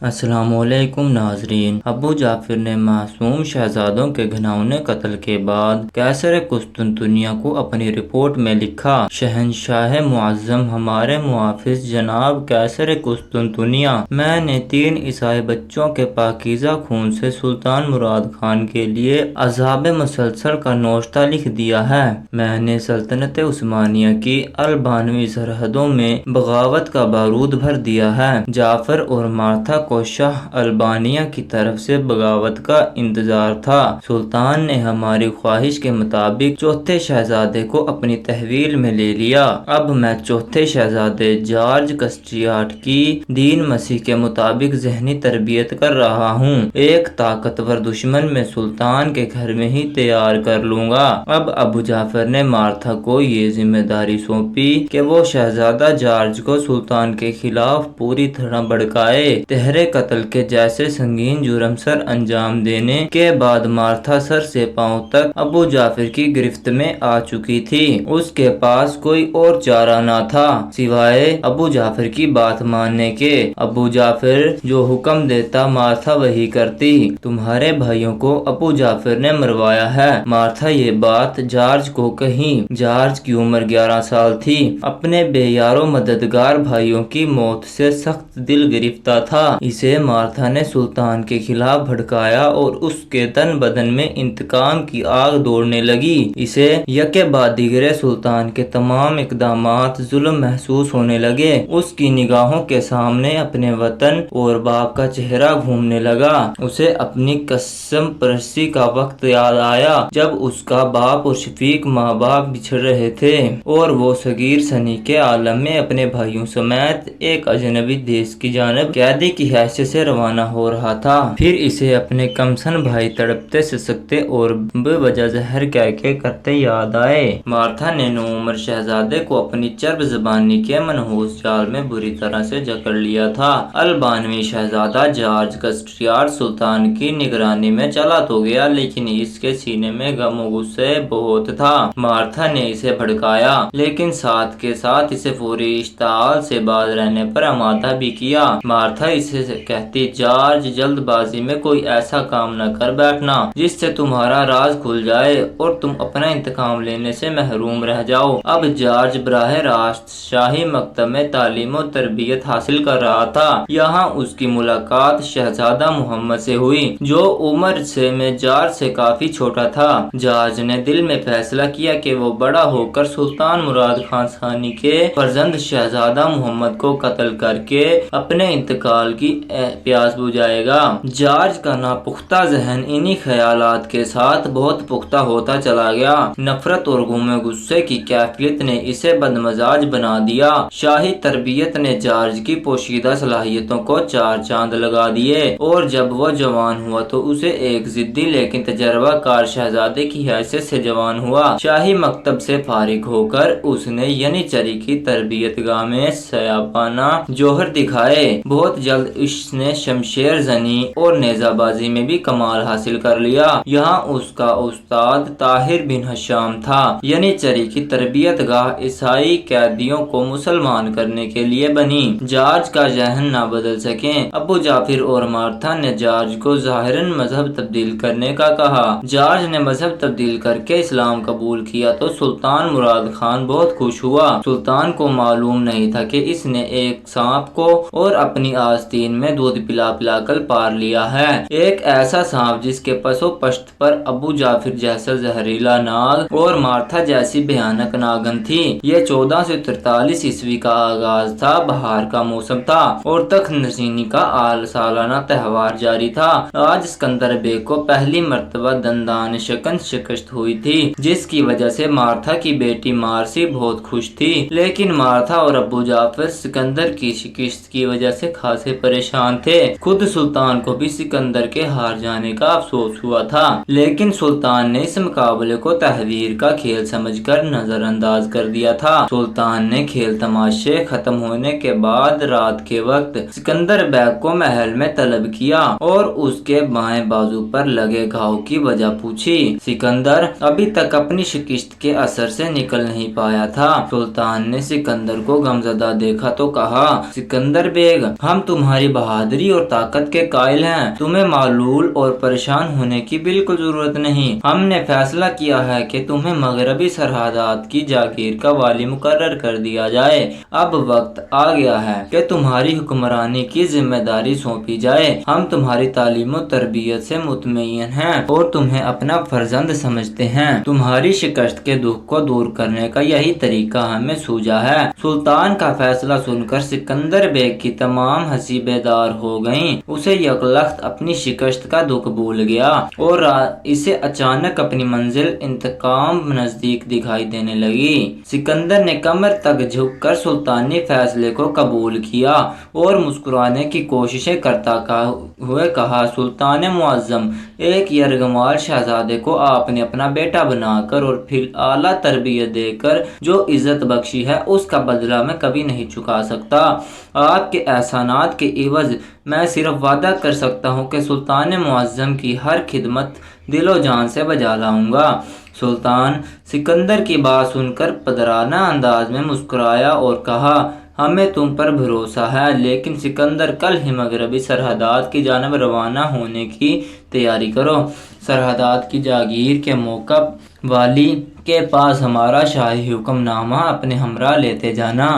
السلام علیکم ناظرین۔ ابو جعفر نے معصوم شہزادوں کے گھناؤنے قتل کے بعد قیصر قسطنطنیہ کو اپنی رپورٹ میں لکھا، شہنشاہ معظم ہمارے محافظ جناب قیصر قسطنطنیہ، میں نے 3 عیسائی بچوں کے پاکیزہ خون سے سلطان مراد خان کے لیے عذاب مسلسل کا نوشتہ لکھ دیا ہے۔ میں نے سلطنت عثمانیہ کی البانوی سرحدوں میں بغاوت کا بارود بھر دیا ہے۔ جعفر اور مارتھا کو شاہ البانیہ کی طرف سے بغاوت کا انتظار تھا۔ سلطان نے ہماری خواہش کے مطابق چوتھے شہزادے کو اپنی تحویل میں لے لیا۔ اب میں چوتھے شہزادے جارج کسٹیاٹ کی دین مسیح کے مطابق ذہنی تربیت کر رہا ہوں۔ ایک طاقتور دشمن میں سلطان کے گھر میں ہی تیار کر لوں گا۔ اب ابو جعفر نے مارتھا کو یہ ذمہ داری سونپی کہ وہ شہزادہ جارج کو سلطان کے خلاف پوری طرح بھڑکائے۔ تہرے قتل کے جیسے سنگین جرم سر انجام دینے کے بعد مارتھا سر سے پاؤں تک ابو جعفر کی گرفت میں آ چکی تھی۔ اس کے پاس کوئی اور چارہ نہ تھا سوائے ابو جعفر کی بات ماننے کے۔ ابو جعفر جو حکم دیتا مارتھا وہی کرتی۔ تمہارے بھائیوں کو ابو جعفر نے مروایا ہے، مارتھا یہ بات جارج کو کہی۔ جارج کی عمر 11 سال تھی، اپنے بے یار و مددگار بھائیوں کی موت سے سخت دل گرفتہ تھا۔ اسے مارتھا نے سلطان کے خلاف بھڑکایا اور اس کے تن بدن میں انتقام کی آگ دوڑنے لگی۔ اسے یکے بعد دیگرے سلطان کے تمام اقدامات ظلم محسوس ہونے لگے۔ اس کی نگاہوں کے سامنے اپنے وطن اور باپ کا چہرہ گھومنے لگا۔ اسے اپنی قسم پرستی کا وقت یاد آیا جب اس کا باپ اور شفیق ماں باپ بچھڑ رہے تھے اور وہ صغیر سنی کے عالم میں اپنے بھائیوں سمیت ایک اجنبی دیس کی جانب قیدی کی حیثیت سے روانہ ہو رہا تھا۔ پھر اسے اپنے کمسن بھائی تڑپتے سسکتے اور بے وجہ زہر کے کرتے یاد آئے۔ مارتھا نے نوعمر شہزادے کو اپنی چرب زبانی کے منحوس جال میں بری طرح سے جکڑ لیا تھا۔ البانوی شہزادہ جارج کسٹیاٹ سلطان کی نگرانی میں چلا تو گیا، لیکن اس کے سینے میں غم و غصے بہت تھا۔ مارتھا نے اسے بھڑکایا، لیکن ساتھ کے ساتھ اسے فوری اشتعال سے باز رہنے پر آمادہ بھی کیا۔ مارتھا اسے کہتی، جارج جلد بازی میں کوئی ایسا کام نہ کر بیٹھنا جس سے تمہارا راز کھل جائے اور تم اپنا انتقام لینے سے محروم رہ جاؤ۔ اب جارج براہ راست شاہی مکتب میں تعلیم و تربیت حاصل کر رہا تھا۔ یہاں اس کی ملاقات شہزادہ محمد سے ہوئی، جو عمر میں جارج سے کافی چھوٹا تھا۔ جارج نے دل میں فیصلہ کیا کہ وہ بڑا ہو کر سلطان مراد خان ثانی کے فرزند شہزادہ محمد کو قتل کر کے اپنے انتقال کی پیاس بجھائے گا۔ جارج کا ناپختہ ذہن انہی خیالات کے ساتھ بہت پختہ ہوتا چلا گیا۔ نفرت اور غم و غصے کی کیفیت نے اسے بدمزاج بنا دیا۔ شاہی تربیت نے جارج کی پوشیدہ صلاحیتوں کو 4 چاند لگا دیے، اور جب وہ جوان ہوا تو اسے ایک ضدی لیکن تجربہ کار شہزادے کی حیثیت سے جوان ہوا۔ شاہی مکتب سے فارغ ہو کر اس نے ینیچری کی تربیت گاہ میں سیابانہ جوہر دکھائے۔ بہت جلد اس نے شمشیر زنی اور نیزہ بازی میں بھی کمال حاصل کر لیا۔ یہاں اس کا استاد طاہر بن ہشام تھا۔ ینیچری کی تربیت گاہ عیسائی قیدیوں کو مسلمان کرنے کے لیے بنی۔ جارج کا ذہن نہ بدل سکیں، ابو جعفر اور مارتھا نے جارج کو ظاہراً مذہب تبدیل کرنے کا کہا۔ جارج نے مذہب تبدیل کر کے اسلام قبول کیا تو سلطان مراد خان بہت خوش ہوا۔ سلطان کو معلوم نہیں تھا کہ اس نے ایک سانپ کو اور اپنی آستین میں دودھ پلا پلا کر پار لیا ہے۔ ایک ایسا سانپ جس کے پس و پشت پر ابو جعفر جیسا زہریلا ناگ اور مارتھا جیسی بھیانک ناگن تھی۔ یہ 1443 عیسوی کا آغاز تھا، بہار کا موسم تھا اور تخت نشینی کا سالانہ تہوار جاری تھا۔ آج اسکندر بیگ کو پہلی مرتبہ دندان شکن شکست ہوئی تھی، جس کی وجہ سے مارتھا کی بیٹی مارسی بہت خوش تھی، لیکن مارتھا اور ابو جعفر سکندر کی شکست کی وجہ سے خاصے پریشان تھے۔ خود سلطان کو بھی سکندر کے ہار جانے کا افسوس ہوا تھا، لیکن سلطان نے اس مقابلے کو تحویر کا کھیل سمجھ کر نظر انداز کر دیا تھا۔ سلطان نے کھیل تماشے ختم ہونے کے بعد رات کے وقت سکندر بیگ کو محل میں طلب کیا اور اس کے بائیں بازو پر لگے گھاؤ کی وجہ پوچھی۔ سکندر ابھی تک اپنی شکست کے اثر سے نکل نہیں پایا تھا۔ سلطان نے سکندر کو غمزدہ دیکھا تو کہا، سکندر بیگ، ہم تمہاری تمہاری بہادری اور طاقت کے قائل ہیں۔ تمہیں معلول اور پریشان ہونے کی بالکل ضرورت نہیں۔ ہم نے فیصلہ کیا ہے کہ تمہیں مغربی سرحدات کی جاگیر کا والی مقرر کر دیا جائے۔ اب وقت آ گیا ہے کہ تمہاری حکمرانی کی ذمہ داری سونپی جائے۔ ہم تمہاری تعلیم و تربیت سے مطمئن ہیں اور تمہیں اپنا فرزند سمجھتے ہیں۔ تمہاری شکست کے دکھ کو دور کرنے کا یہی طریقہ ہمیں سوجا ہے۔ سلطان کا فیصلہ سن کر سکندر بیگ کی تمام ہنسی بیدار ہو گئیں۔ اسے یکلخت اپنی شکست کا دکھ بھول گیا اور اسے اچانک اپنی منزل انتقام نزدیک دکھائی دینے لگی۔ سکندر نے کمر تک جھک کر سلطانی فیصلے کو قبول کیا اور مسکرانے کی کوششیں کرتا ہوئے کہا، سلطان معظم، ایک یرغمال شہزادے کو آپ نے اپنا بیٹا بنا کر اور پھر اعلیٰ تربیت دے کر جو عزت بخشی ہے اس کا بدلہ میں کبھی نہیں چکا سکتا۔ آپ کے احسانات کے عوض میں صرف وعدہ کر سکتا ہوں کہ سلطان معظم کی ہر خدمت دل و جان سے بجا لاؤں گا۔ سلطان سکندر کی بات سن کر پدرانہ انداز میں مسکرایا اور کہا، ہمیں تم پر بھروسہ ہے، لیکن سکندر کل ہی مغربی سرحدات کی جانب روانہ ہونے کی تیاری کرو۔ سرحدات کی جاگیر کے موقع والی کے پاس ہمارا شاہی حکم نامہ اپنے ہمراہ لیتے جانا۔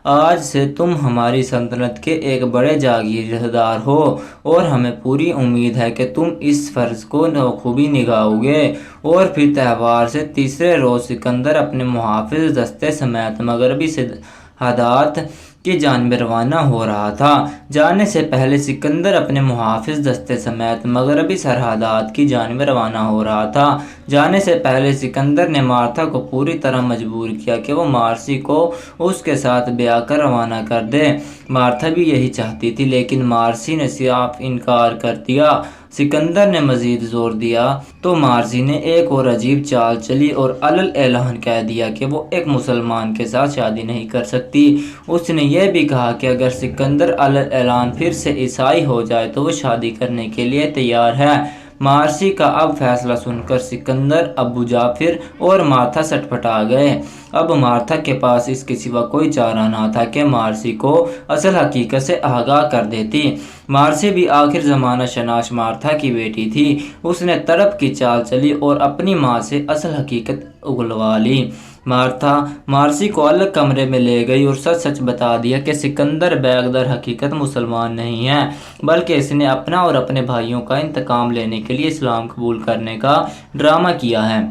آج سے تم ہماری سلطنت کے ایک بڑے جاگیردار ہو اور ہمیں پوری امید ہے کہ تم اس فرض کو بخوبی نبھاؤ گے۔ اور پھر تہوار سے تیسرے روز سکندر اپنے محافظ دستے سمیت مغربی سرحدات کی جانب روانہ ہو رہا تھا۔ جانے سے پہلے سکندر اپنے محافظ دستے سمیت مغربی سرحدات کی جانب روانہ ہو رہا تھا۔ جانے سے پہلے سکندر نے مارتھا کو پوری طرح مجبور کیا کہ وہ مارسی کو اس کے ساتھ بیاہ کر روانہ کر دے۔ مارتھا بھی یہی چاہتی تھی، لیکن مارسی نے صاف انکار کر دیا۔ سکندر نے مزید زور دیا تو مارسی نے ایک اور عجیب چال چلی اور علل اعلان کہہ دیا کہ وہ ایک مسلمان کے ساتھ شادی نہیں کر سکتی۔ اس نے یہ بھی کہا کہ اگر سکندر علل اعلان پھر سے عیسائی ہو جائے تو وہ شادی کرنے کے لیے تیار ہے۔ مارسی کا اب فیصلہ سن کر سکندر، ابو جعفر اور مارتھا سٹپٹا گئے۔ اب مارتھا کے پاس اس کے سوا کوئی چارہ نہ تھا کہ مارسی کو اصل حقیقت سے آگاہ کر دیتی۔ مارسی بھی آخر زمانہ شناس مارتھا کی بیٹی تھی۔ اس نے تڑپ کی چال چلی اور اپنی ماں سے اصل حقیقت اگلوا لی۔ مارتھا مارسی کو الگ کمرے میں لے گئی اور سچ سچ بتا دیا کہ سکندر بیگ در حقیقت مسلمان نہیں ہے، بلکہ اس نے اپنا اور اپنے بھائیوں کا انتقام لینے کے لیے اسلام قبول کرنے کا ڈرامہ کیا ہے۔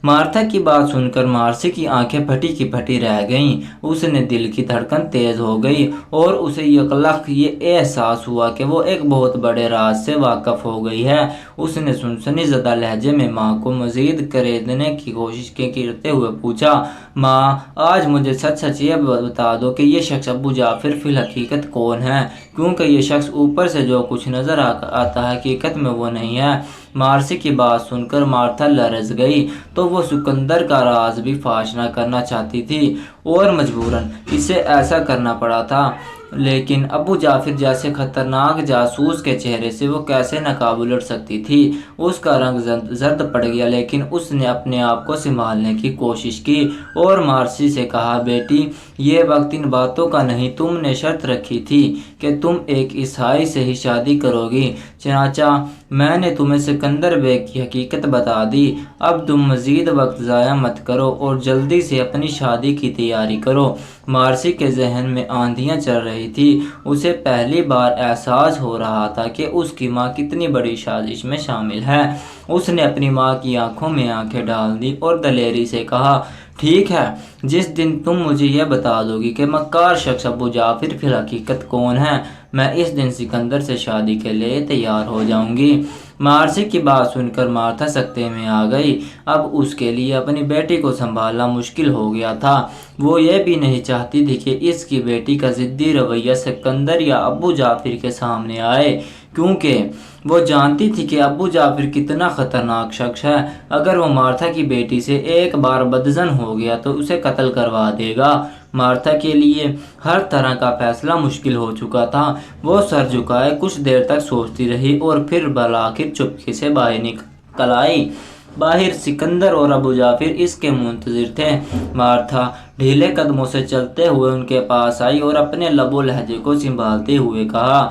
مارتھا کی بات سن کر مارسی کی آنکھیں پھٹی کی پھٹی رہ گئیں۔ اس نے دل کی دھڑکن تیز ہو گئی اور اسے یکلخت یہ احساس ہوا کہ وہ ایک بہت بڑے راز سے واقف ہو گئی ہے۔ اس نے سنسنی زدہ لہجے میں ماں کو مزید کریدنے کی کوشش کرتے ہوئے پوچھا، ماں، آج مجھے سچ سچ یہ بتا دو کہ یہ شخص ابو جعفر فی الحقیقت کون ہے، کیونکہ یہ شخص اوپر سے جو کچھ نظر آتا ہے حقیقت میں وہ نہیں ہے۔ مارسی کی بات سن کر مارتھا لرز گئی تو وہ سکندر کا راز بھی فاش نہ کرنا چاہتی تھی اور مجبوراً اسے ایسا کرنا پڑا تھا، لیکن ابو جعفر جیسے خطرناک جاسوس کے چہرے سے وہ کیسے نقاب الٹ سکتی تھی۔ اس کا رنگ زرد پڑ گیا، لیکن اس نے اپنے آپ کو سنبھالنے کی کوشش کی اور مارسی سے کہا، بیٹی، یہ وقت ان باتوں کا نہیں، تم نے شرط رکھی تھی کہ تم ایک عیسائی سے ہی شادی کرو گی، چنانچہ میں نے تمہیں سکندر بیگ کی حقیقت بتا دی۔ اب تم مزید وقت ضائع مت کرو اور جلدی سے اپنی شادی کی تیاری کرو۔ مارسی کے ذہن میں آندھیاں چل رہی تھی۔ اسے پہلی بار احساس ہو رہا تھا کہ اس کی ماں کتنی بڑی سازش میں شامل ہے۔ اس نے اپنی ماں کی آنکھوں میں آنکھیں ڈال دی اور دلیری سے کہا، ٹھیک ہے، جس دن تم مجھے یہ بتا دو گی کہ مکار شخص ابو جعفر فی الحقیقت کون ہے، میں اس دن سکندر سے شادی کے لیے تیار ہو جاؤں گی۔ مارسی کی بات سن کر مارتھا سکتے میں آ گئی۔ اب اس کے لیے اپنی بیٹی کو سنبھالنا مشکل ہو گیا تھا۔ وہ یہ بھی نہیں چاہتی تھی کہ اس کی بیٹی کا ضدی رویہ سکندر یا ابو جعفر کے سامنے آئے، کیونکہ وہ جانتی تھی کہ ابو جعفر کتنا خطرناک شخص ہے۔ اگر وہ مارتھا کی بیٹی سے ایک بار بدظن ہو گیا تو اسے قتل کروا دے گا۔ مارتھا کے لیے ہر طرح کا فیصلہ مشکل ہو چکا تھا۔ وہ سر جھکائے کچھ دیر تک سوچتی رہی اور پھر بالآخر چپکے سے باہر نکل آئی۔ باہر سکندر اور ابو جعفر اس کے منتظر تھے۔ مارتھا ڈھیلے قدموں سے چلتے ہوئے ان کے پاس آئی اور اپنے لب و لہجے کو سنبھالتے ہوئے کہا،